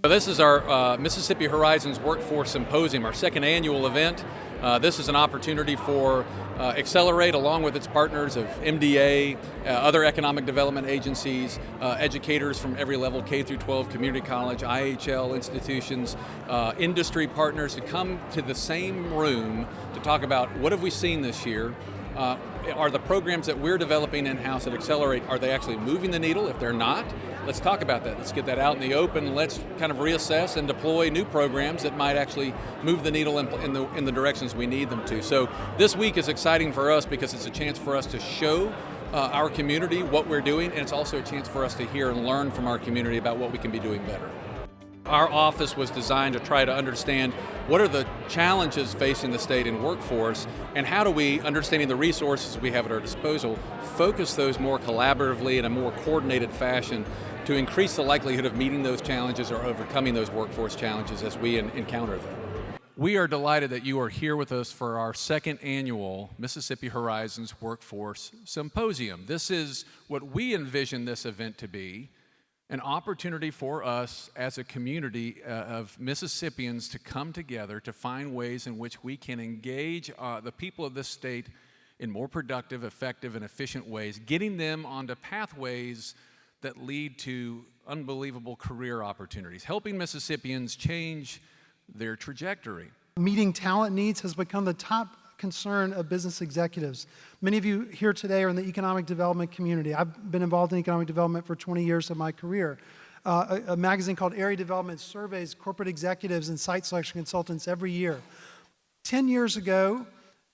Well, this is our Mississippi Horizons Workforce Symposium, our second annual event. This is an opportunity for Accelerate, along with its partners of MDA, other economic development agencies, educators from every level, K through 12, community college, IHL institutions, industry partners, to come to the same room to talk about what have we seen this year. Are the programs that we're developing in-house at Accelerate, are they actually moving the needle? If they're not, let's talk about that. Let's get that out in the open. Let's kind of reassess and deploy new programs that might actually move the needle in the directions we need them to. So this week is exciting for us because it's a chance for us to show our community what we're doing, and it's also a chance for us to hear and learn from our community about what we can be doing better. Our office was designed to try to understand what are the challenges facing the state and workforce, and how do we, understanding the resources we have at our disposal, focus those more collaboratively in a more coordinated fashion to increase the likelihood of meeting those challenges or overcoming those workforce challenges as we encounter them. We are delighted that you are here with us for our second annual Mississippi Horizons Workforce Symposium. This is what we envision this event to be: an opportunity for us as a community of Mississippians to come together to find ways in which we can engage the people of this state in more productive, effective, and efficient ways, getting them onto pathways that lead to unbelievable career opportunities, helping Mississippians change their trajectory. Meeting talent needs has become the top concern of business executives. Many of you here today are in the economic development community. I've been involved in economic development for 20 years of my career. A magazine called Area Development surveys corporate executives and site selection consultants every year. 10 years ago,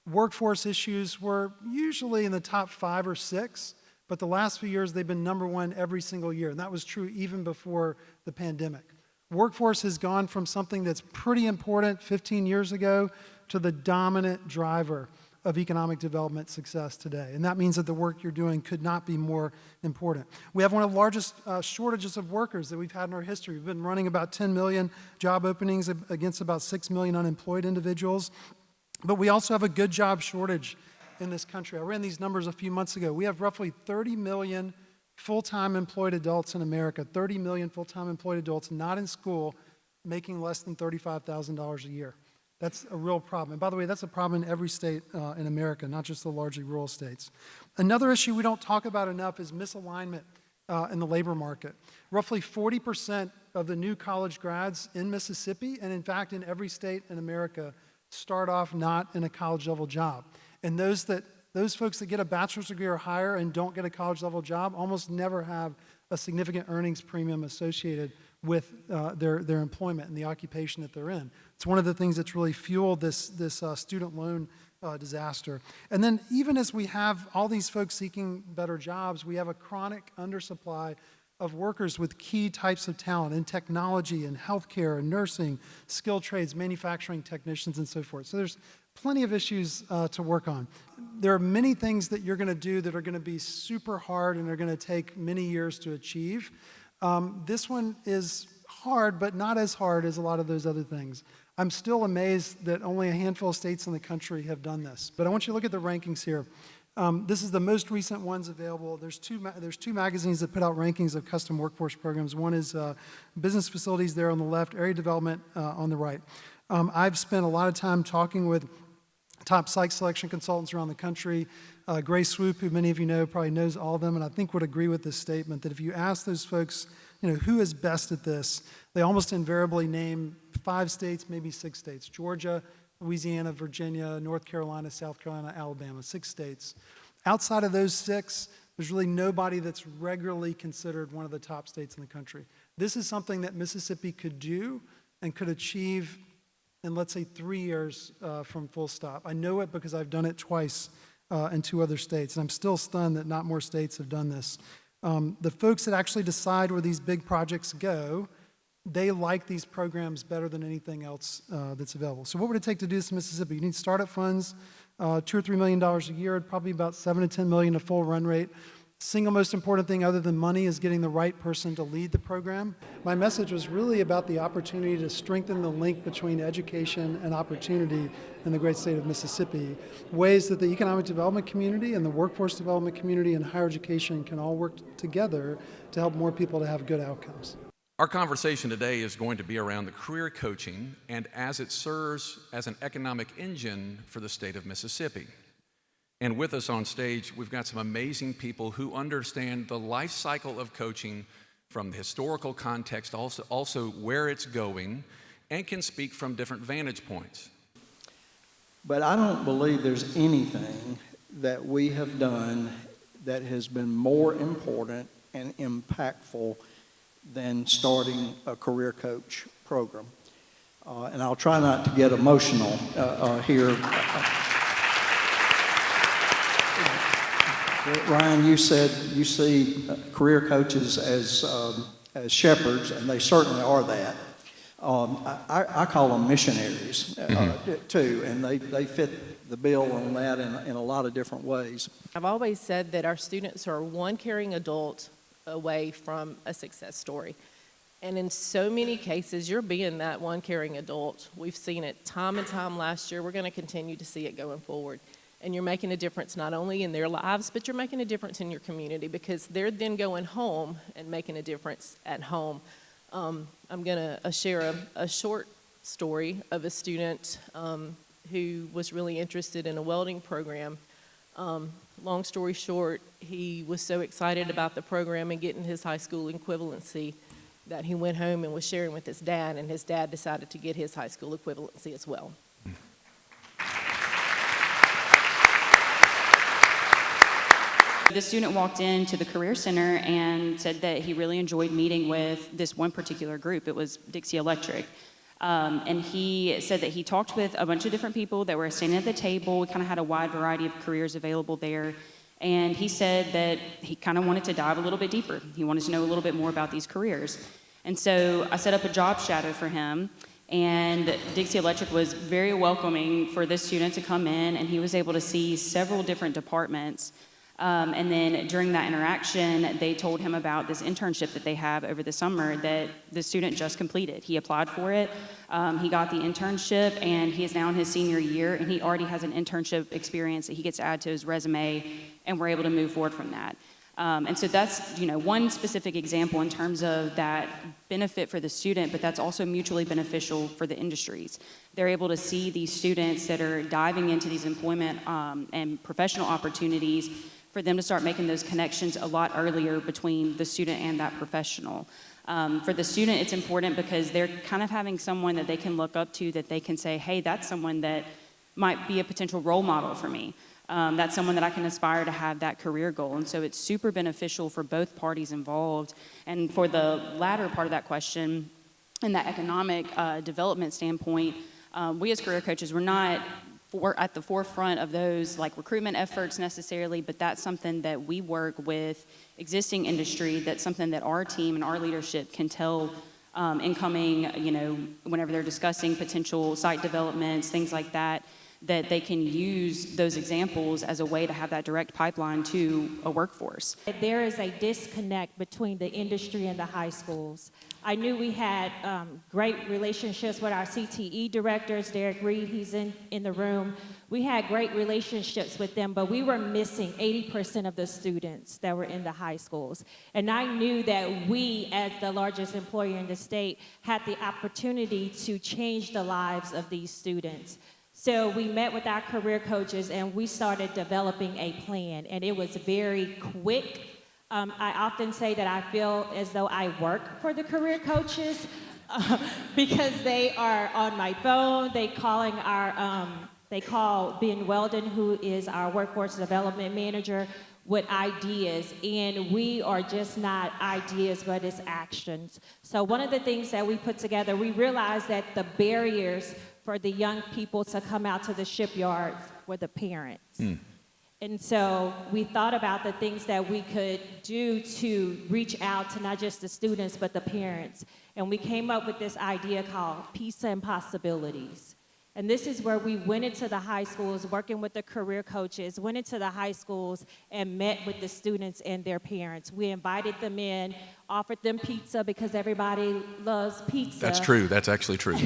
workforce issues were usually in the top 5 or 6, but the last few years they've been number 1 every single year, and that was true even before the pandemic. Workforce has gone from something that's pretty important 15 years ago to the dominant driver of economic development success today. And that means that the work you're doing could not be more important. We have one of the largest shortages of workers that we've had in our history. We've been running about 10 million job openings against about 6 million unemployed individuals. But we also have a good job shortage in this country. I ran these numbers a few months ago. We have roughly 30 million full-time employed adults in America, 30 million full-time employed adults not in school, making less than $35,000 a year. That's a real problem. And by the way, that's a problem in every state in America, not just the largely rural states. Another issue we don't talk about enough is misalignment in the labor market. Roughly 40% of the new college grads in Mississippi, and in fact in every state in America, start off not in a college-level job. And those folks that get a bachelor's degree or higher and don't get a college-level job almost never have a significant earnings premium associated with their employment and the occupation that they're in. It's one of the things that's really fueled this student loan disaster. And then even as we have all these folks seeking better jobs, we have a chronic undersupply of workers with key types of talent in technology and healthcare and nursing, skilled trades, manufacturing technicians, and so forth. So there's plenty of issues to work on. There are many things that you're going to do that are going to be super hard and are going to take many years to achieve. This one is hard, but not as hard as a lot of those other things. I'm still amazed that only a handful of states in the country have done this. But I want you to look at the rankings here. This is the most recent ones available. There's two magazines that put out rankings of custom workforce programs. One is Business Facilities there on the left, Area Development on the right. I've spent a lot of time talking with top site selection consultants around the country. Grace Swoop, who many of you know, probably knows all of them, and I think would agree with this statement, that if you ask those folks, who is best at this, they almost invariably name 5 states, maybe 6 states: Georgia, Louisiana, Virginia, North Carolina, South Carolina, Alabama, 6 states. Outside of those 6, there's really nobody that's regularly considered one of the top states in the country. This is something that Mississippi could do and could achieve in, let's say, 3 years from full stop. I know it because I've done it twice in 2 other states, and I'm still stunned that not more states have done this. The folks that actually decide where these big projects go, they like these programs better than anything else that's available. So what would it take to do this in Mississippi? You need startup funds, $2 or $3 million a year, probably about $7 to $10 million a full run rate. Single most important thing other than money is getting the right person to lead the program. My message was really about the opportunity to strengthen the link between education and opportunity in the great state of Mississippi, ways that the economic development community and the workforce development community and higher education can all work together to help more people to have good outcomes. Our conversation today is going to be around the career coaching and as it serves as an economic engine for the state of Mississippi. And with us on stage, we've got some amazing people who understand the life cycle of coaching from the historical context, also where it's going, and can speak from different vantage points. But I don't believe there's anything that we have done that has been more important and impactful than starting a career coach program. And I'll try not to get emotional here. Ryan, you said you see career coaches as shepherds, and they certainly are that. I call them missionaries too, and they fit the bill on that in a lot of different ways. I've always said that our students are one caring adult away from a success story. And in so many cases, you're being that one caring adult. We've seen it time and time last year. We're going to continue to see it going forward. And you're making a difference not only in their lives, but you're making a difference in your community because they're then going home and making a difference at home. I'm going to share a short story of a student who was really interested in a welding program. Long story short, he was so excited about the program and getting his high school equivalency that he went home and was sharing with his dad, and his dad decided to get his high school equivalency as well. The student walked into the Career Center and said that he really enjoyed meeting with this one particular group. It was Dixie Electric. And he said that he talked with a bunch of different people that were standing at the table. We kind of had a wide variety of careers available there. And he said that he kind of wanted to dive a little bit deeper. He wanted to know a little bit more about these careers. And so I set up a job shadow for him. And Dixie Electric was very welcoming for this student to come in, and he was able to see several different departments. And then during that interaction, they told him about this internship that they have over the summer that the student just completed. He applied for it, he got the internship, and he is now in his senior year, and he already has an internship experience that he gets to add to his resume, and we're able to move forward from that. And so that's, one specific example in terms of that benefit for the student, but that's also mutually beneficial for the industries. They're able to see these students that are diving into these employment and professional opportunities for them to start making those connections a lot earlier between the student and that professional. For the student, it's important because they're kind of having someone that they can look up to, that they can say, hey, that's someone that might be a potential role model for me. That's someone that I can aspire to have that career goal. And so it's super beneficial for both parties involved. And for the latter part of that question, in that economic development standpoint, we as career coaches, we're not at the forefront of those like recruitment efforts necessarily, but that's something that we work with existing industry. That's something that our team and our leadership can tell incoming, whenever they're discussing potential site developments, things like that, that they can use those examples as a way to have that direct pipeline to a workforce. There is a disconnect between the industry and the high schools. I knew we had great relationships with our CTE directors. Derek Reed, he's in the room. We had great relationships with them, but we were missing 80% of the students that were in the high schools. And I knew that we, as the largest employer in the state, had the opportunity to change the lives of these students. So we met with our career coaches and we started developing a plan, and it was very quick. I often say that I feel as though I work for the career coaches because they are on my phone. They call Ben Weldon, who is our workforce development manager, with ideas, and we are just not ideas, but it's actions. So one of the things that we put together, we realized that the barriers for the young people to come out to the shipyards were the parents. And so we thought about the things that we could do to reach out to not just the students, but the parents. And we came up with this idea called Peace and Possibilities. And this is where we went into the high schools, working with the career coaches, went into the high schools and met with the students and their parents. We invited them in, offered them pizza because everybody loves pizza. That's true. That's actually true.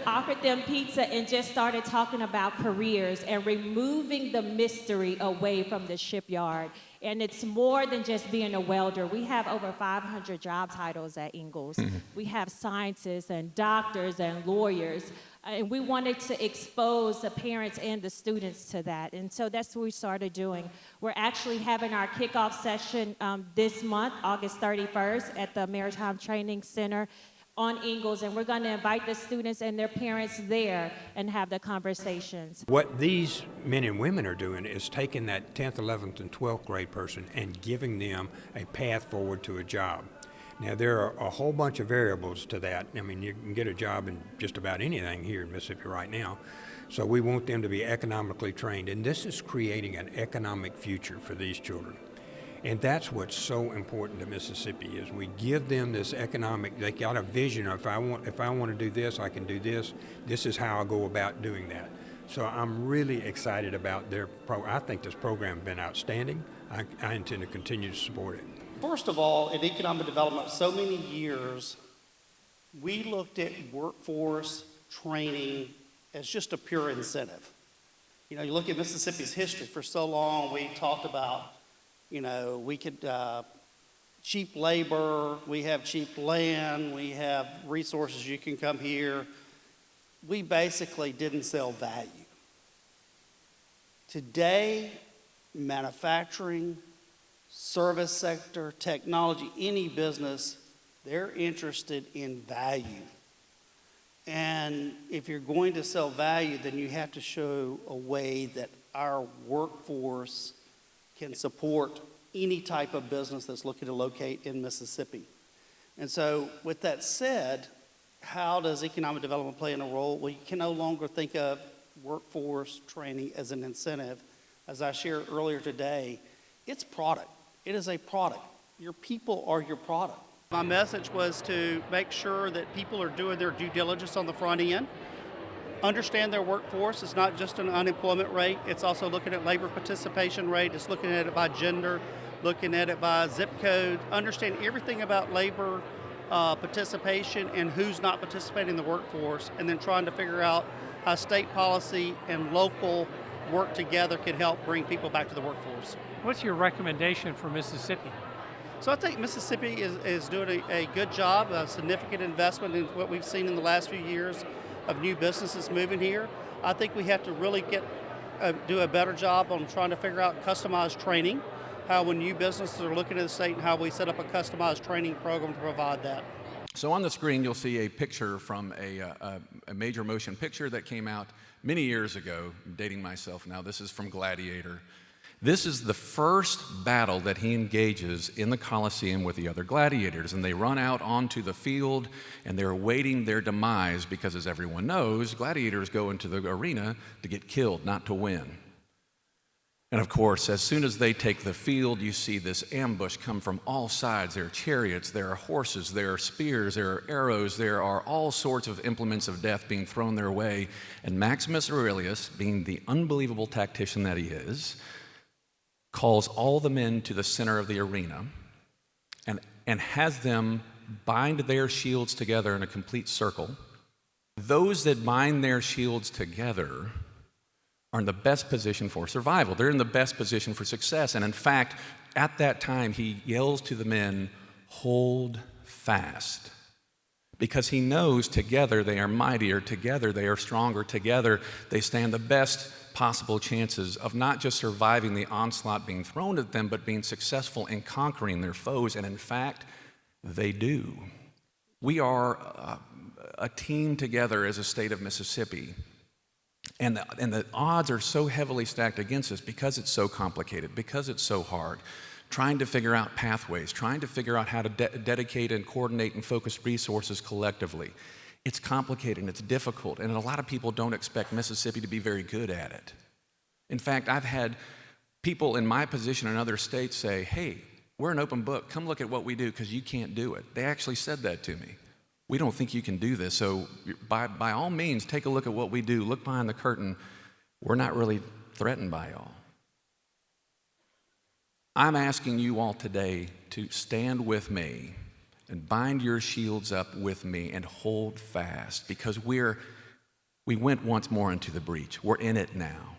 Offered them pizza and just started talking about careers and removing the mystery away from the shipyard. And it's more than just being a welder. We have over 500 job titles at Ingalls. We have scientists and doctors and lawyers. And we wanted to expose the parents and the students to that. And so that's what we started doing. We're actually having our kickoff session this month, August 31st, at the Maritime Training Center on Ingalls. And we're going to invite the students and their parents there and have the conversations. What these men and women are doing is taking that 10th, 11th, and 12th grade person and giving them a path forward to a job. Now, there are a whole bunch of variables to that. I mean, you can get a job in just about anything here in Mississippi right now. So we want them to be economically trained. And this is creating an economic future for these children. And that's what's so important to Mississippi is we give them this economic, they got a vision of if I want to do this, I can do this. This is how I go about doing that. So I'm really excited about their I think this program has been outstanding. I intend to continue to support it. First of all, in economic development, so many years, we looked at workforce training as just a pure incentive. You know, you look at Mississippi's history. For so long, we talked about, you know, we could, cheap labor, we have cheap land, we have resources, you can come here. We basically didn't sell value. Today, manufacturing, service sector, technology, any business, they're interested in value. And if you're going to sell value, then you have to show a way that our workforce can support any type of business that's looking to locate in Mississippi. And so with that said, how does economic development play in a role? Well, you can no longer think of workforce training as an incentive. As I shared earlier today, it's product. It is a product. Your people are your product. My message was to make sure that people are doing their due diligence on the front end, understand their workforce. It's not just an unemployment rate. It's also looking at labor participation rate. It's looking at it by gender, looking at it by zip code, understand everything about labor participation and who's not participating in the workforce, and then trying to figure out how state policy and local work together can help bring people back to the workforce. What's your recommendation for Mississippi? So I think Mississippi is doing a good job, a significant investment in what we've seen in the last few years of new businesses moving here. I think we have to really do a better job on trying to figure out customized training, how when new businesses are looking at the state and how we set up a customized training program to provide that. So on the screen, you'll see a picture from a major motion picture that came out many years ago, dating myself now. This is from Gladiator. This is the first battle that he engages in the Colosseum with the other gladiators, and they run out onto the field, and they're awaiting their demise because, as everyone knows, gladiators go into the arena to get killed, not to win. And of course, as soon as they take the field, you see this ambush come from all sides. There are chariots, there are horses, there are spears, there are arrows, there are all sorts of implements of death being thrown their way. And Maximus Aurelius, being the unbelievable tactician that he is, calls all the men to the center of the arena and has them bind their shields together in a complete circle. Those that bind their shields together are in the best position for survival. They're in the best position for success. And in fact, at that time, he yells to the men, "Hold fast." Because he knows together they are mightier, together they are stronger, together they stand the best possible chances of not just surviving the onslaught being thrown at them, but being successful in conquering their foes. And in fact, they do. We are a team together as a state of Mississippi. And the odds are so heavily stacked against us because it's so complicated, because it's so hard. Trying to figure out pathways, trying to figure out how to dedicate and coordinate and focus resources collectively. It's complicated and it's difficult, and a lot of people don't expect Mississippi to be very good at it. In fact, I've had people in my position in other states say, "Hey, we're an open book. Come look at what we do because you can't do it." They actually said that to me. we don't think you can do this. So by all means, take a look at what we do. Look behind the curtain. We're not really threatened by y'all. I'm asking you all today to stand with me and bind your shields up with me and hold fast, because we went once more into the breach. We're in it now.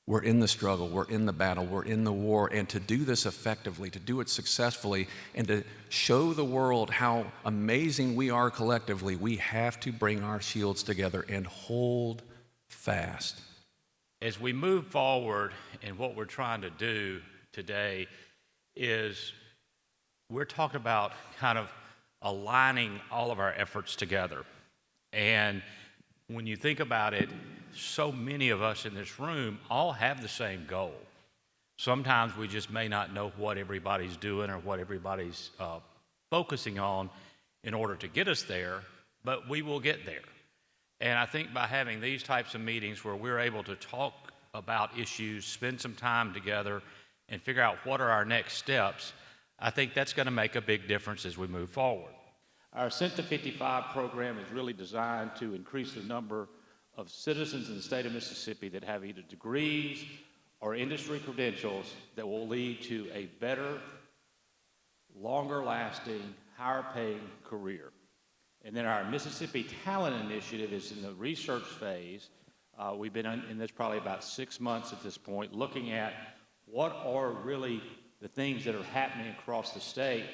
We're in the struggle, we're in the battle, we're in the war, and to do this effectively, to do it successfully, and to show the world how amazing we are collectively, we have to bring our shields together and hold fast. As we move forward, and what we're trying to do today is we're talking about kind of aligning all of our efforts together. And when you think about it, so many of us in this room all have the same goal. Sometimes we just may not know what everybody's doing or what everybody's focusing on in order to get us there, but we will get there. And I think by having these types of meetings where we're able to talk about issues, spend some time together, and figure out what are our next steps, I think that's going to make a big difference as we move forward. Our Ascent to 55 program is really designed to increase the number of citizens in the state of Mississippi that have either degrees or industry credentials that will lead to a better, longer-lasting, higher-paying career. And then our Mississippi Talent Initiative is in the research phase. We've been in this probably about 6 months at this point, looking at what are really the things that are happening across the state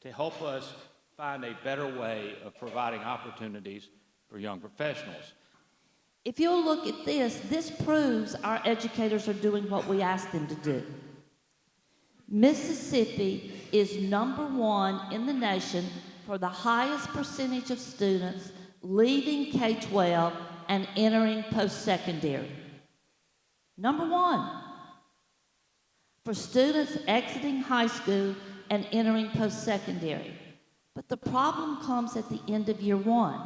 to help us find a better way of providing opportunities for young professionals. If you'll look at this proves our educators are doing what we asked them to do. Mississippi is #1 in the nation for the highest percentage of students leaving K-12 and entering post-secondary. #1 for students exiting high school and entering post-secondary. But the problem comes at the end of year 1.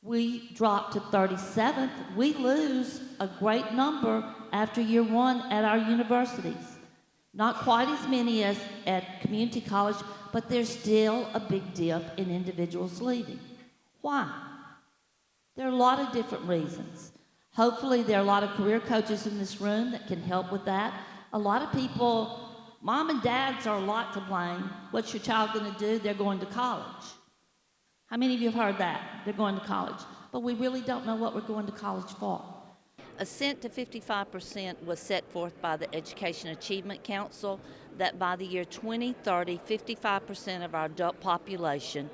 We drop to 37th. We lose a great number after year 1 at our universities. Not quite as many as at community college, but there's still a big dip in individuals leaving. Why? There are a lot of different reasons. Hopefully there are a lot of career coaches in this room that can help with that. A lot of people, mom and dads are a lot to blame. What's your child going to do? They're going to college. How many of you have heard that? They're going to college. But we really don't know what we're going to college for. Ascent to 55% was set forth by the Education Achievement Council that by the year 2030, 55% of our adult population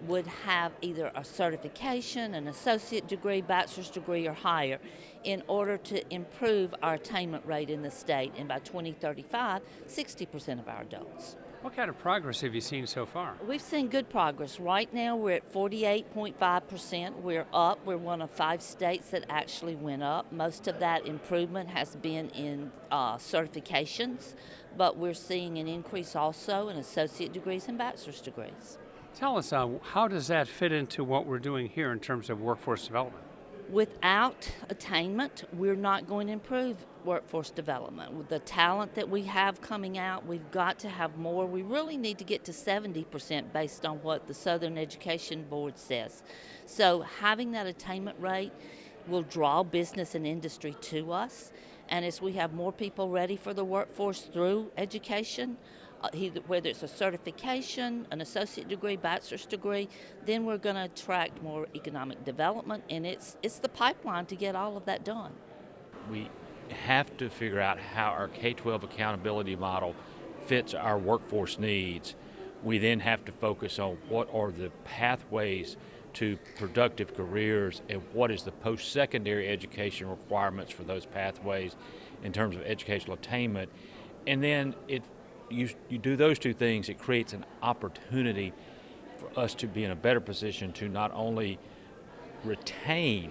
would have either a certification, an associate degree, bachelor's degree, or higher in order to improve our attainment rate in the state. And by 2035, 60% of our adults. What kind of progress have you seen so far? We've seen good progress. Right now, we're at 48.5%. We're up. We're one of 5 states that actually went up. Most of that improvement has been in certifications, but we're seeing an increase also in associate degrees and bachelor's degrees. Tell us, how does that fit into what we're doing here in terms of workforce development? Without attainment, we're not going to improve workforce development. With the talent that we have coming out, we've got to have more. We really need to get to 70% based on what the Southern Education Board says. So having that attainment rate will draw business and industry to us. And as we have more people ready for the workforce through education, whether it's a certification, an associate degree, bachelor's degree, then we're going to attract more economic development, and it's the pipeline to get all of that done. We have to figure out how our K-12 accountability model fits our workforce needs. We then have to focus on what are the pathways to productive careers and what is the post-secondary education requirements for those pathways in terms of educational attainment. And then you do those two things, it creates an opportunity for us to be in a better position to not only retain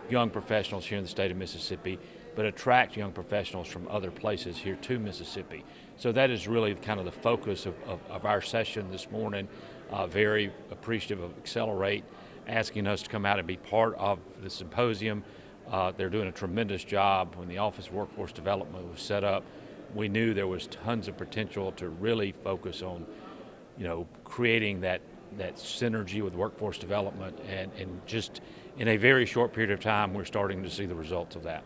young professionals here in the state of Mississippi, but attract young professionals from other places here to Mississippi. So that is really kind of the focus of our session this morning. Very appreciative of Accelerate asking us to come out and be part of the symposium. They're doing a tremendous job. When the Office of Workforce Development was set up, we knew there was tons of potential to really focus on, creating that that synergy with workforce development, and just in a very short period of time, we're starting to see the results of that.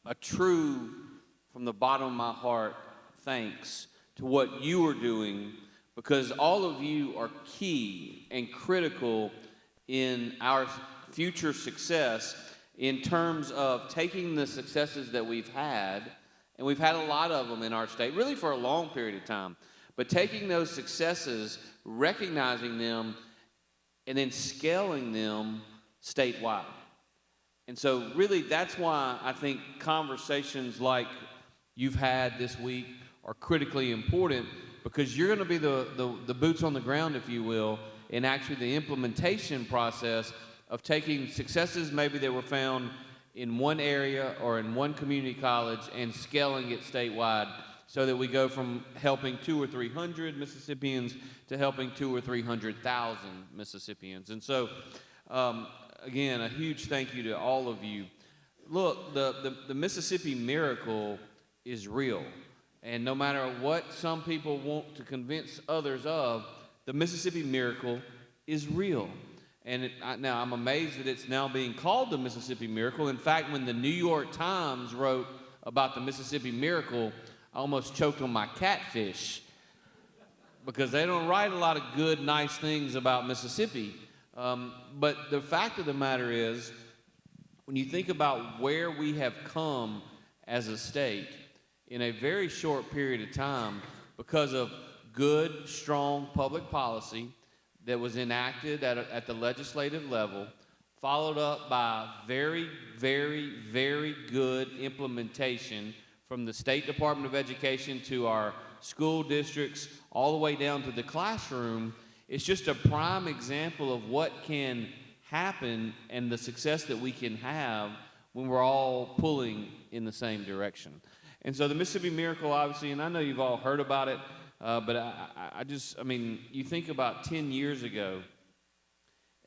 A true, from the bottom of my heart, thanks to what you are doing, because all of you are key and critical in our future success in terms of taking the successes that we've had, and we've had a lot of them in our state, really for a long period of time, but taking those successes, recognizing them, and then scaling them statewide. And so really that's why I think conversations like you've had this week are critically important, because you're going to be the boots on the ground, if you will, in actually the implementation process of taking successes maybe that were found in one area or in one community college and scaling it statewide, so that we go from helping 200 or 300 Mississippians to helping 200,000 or 300,000 Mississippians. And so, again, a huge thank you to all of you. Look, the Mississippi miracle is real. And no matter what some people want to convince others of, the Mississippi miracle is real. And now I'm amazed that it's now being called the Mississippi miracle. In fact, when the New York Times wrote about the Mississippi miracle, I almost choked on my catfish, because they don't write a lot of good, nice things about Mississippi. But the fact of the matter is, when you think about where we have come as a state in a very short period of time, because of good, strong public policy that was enacted at the legislative level, followed up by very, very, very good implementation from the State Department of Education to our school districts, all the way down to the classroom, it's just a prime example of what can happen and the success that we can have when we're all pulling in the same direction. And so the Mississippi Miracle, obviously, and I know you've all heard about it, but I mean, you think about 10 years ago,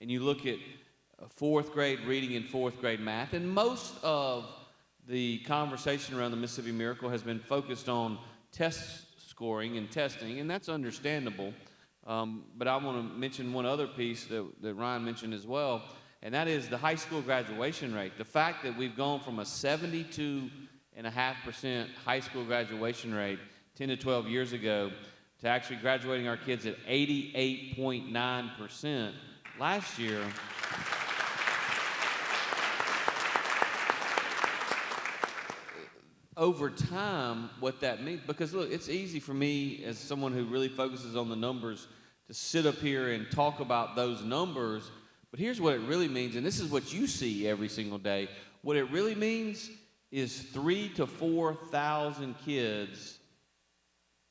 and you look at fourth grade reading and fourth grade math, and most of the conversation around the Mississippi Miracle has been focused on test scoring and testing, and that's understandable. But I want to mention one other piece that Ryan mentioned as well, and that is the high school graduation rate. The fact that we've gone from a 72.5% high school graduation rate 10 to 12 years ago to actually graduating our kids at 88.9% last year. Over time, what that means, because look, it's easy for me as someone who really focuses on the numbers to sit up here and talk about those numbers, but here's what it really means, and this is what you see every single day. What it really means is 3,000 to 4,000 kids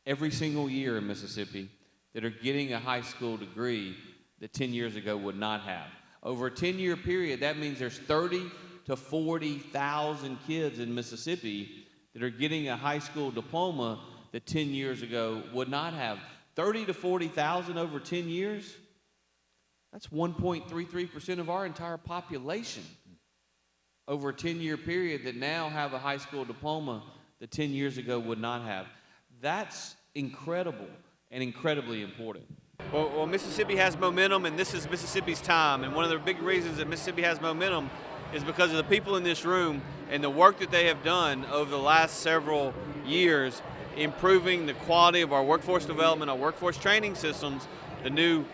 every single year in Mississippi that are getting a high school degree that 10 years ago would not have. Over a 10-year period, that means there's 30,000 to 40,000 kids in Mississippi that are getting a high school diploma that 10 years ago would not have. 30,000 to 40,000 over 10 years, that's 1.33% of our entire population over a 10-year period that now have a high school diploma that 10 years ago would not have. That's incredible and incredibly important. Well, Mississippi has momentum, and this is Mississippi's time. And one of the big reasons that Mississippi has momentum is because of the people in this room and the work that they have done over the last several years, improving the quality of our workforce development, our workforce training systems, the new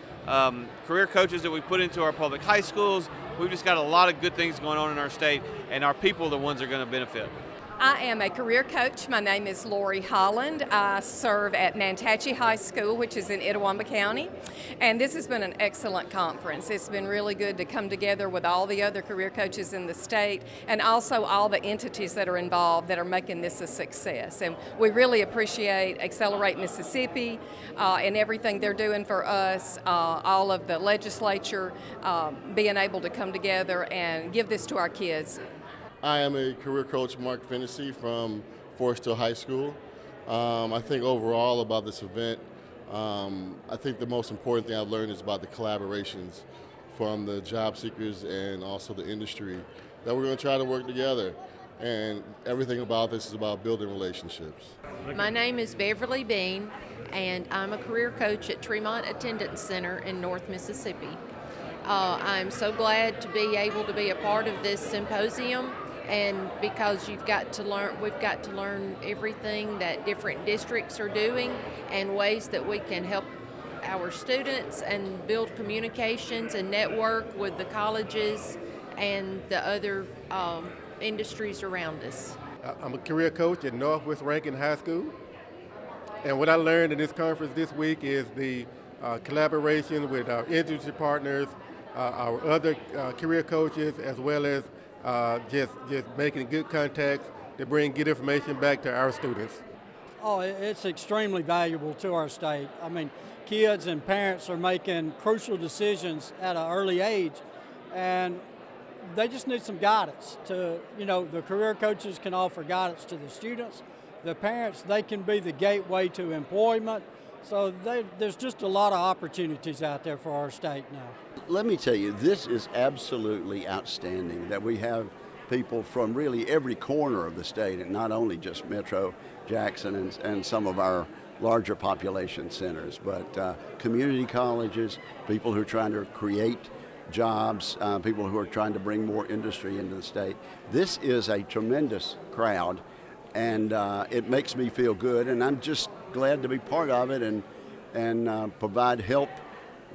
career coaches that we put into our public high schools. We've just got a lot of good things going on in our state, and our people are the ones that are going to benefit. I am a career coach. My name is Lori Holland. I serve at Nantachie High School, which is in Itawamba County. And this has been an excellent conference. It's been really good to come together with all the other career coaches in the state and also all the entities that are involved that are making this a success. And we really appreciate Accelerate Mississippi and everything they're doing for us, all of the legislature being able to come together and give this to our kids. I am a career coach, Mark Fennessy from Forest Hill High School. I think overall about this event, I think the most important thing I've learned is about the collaborations from the job seekers and also the industry, that we're going to try to work together. and everything about this is about building relationships. My name is Beverly Bean, and I'm a career coach at Tremont Attendance Center in North Mississippi. I'm so glad to be able to be a part of this symposium, and because we've got to learn everything that different districts are doing and ways that we can help our students and build communications and network with the colleges and the other industries around us. I'm a career coach at Northwest Rankin High School, and what I learned in this conference this week is the collaboration with our industry partners, our other career coaches, as well as just making good contacts to bring good information back to our students. Oh, it's extremely valuable to our state. I mean, kids and parents are making crucial decisions at an early age, and they just need some guidance. The career coaches can offer guidance to the students. The parents, they can be the gateway to employment. So there's just a lot of opportunities out there for our state now. Let me tell you, this is absolutely outstanding that we have people from really every corner of the state, and not only just Metro Jackson and some of our larger population centers, but community colleges, people who are trying to create jobs, people who are trying to bring more industry into the state. This is a tremendous crowd, and it makes me feel good, and I'm just glad to be part of it and provide help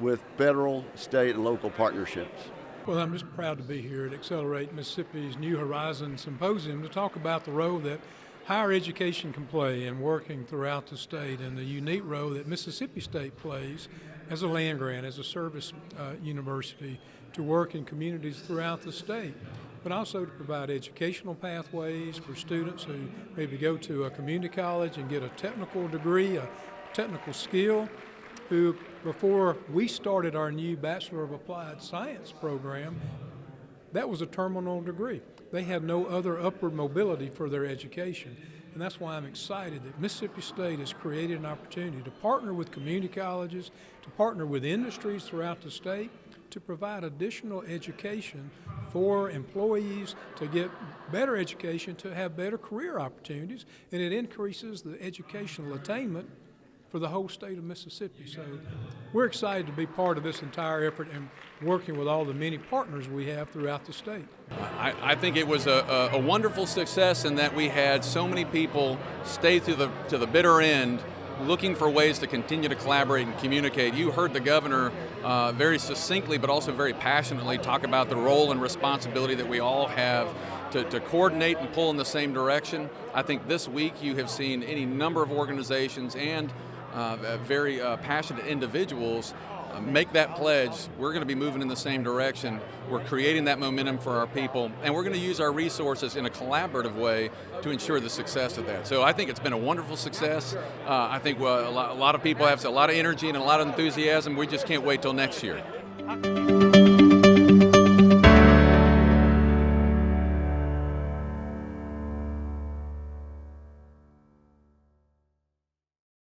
with federal, state, and local partnerships. Well, I'm just proud to be here at Accelerate Mississippi's New Horizons Symposium to talk about the role that higher education can play in working throughout the state, and the unique role that Mississippi State plays as a land grant, as a service university, to work in communities throughout the state, but also to provide educational pathways for students who maybe go to a community college and get a technical degree, a technical skill, who before we started our new Bachelor of Applied Science program, that was a terminal degree. They had no other upward mobility for their education. And that's why I'm excited that Mississippi State has created an opportunity to partner with community colleges, to partner with industries throughout the state, to provide additional education for employees to get better education, to have better career opportunities, and it increases the educational attainment for the whole state of Mississippi. So we're excited to be part of this entire effort and working with all the many partners we have throughout the state. I think it was a wonderful success in that we had so many people stay to the bitter end looking for ways to continue to collaborate and communicate. You heard the governor very succinctly but also very passionately talk about the role and responsibility that we all have to coordinate and pull in the same direction. I think this week you have seen any number of organizations and very passionate individuals make that pledge. We're going to be moving in the same direction. We're creating that momentum for our people, and we're going to use our resources in a collaborative way to ensure the success of that. So I think it's been a wonderful success. I think a lot of people have a lot of energy and a lot of enthusiasm. We just can't wait till next year.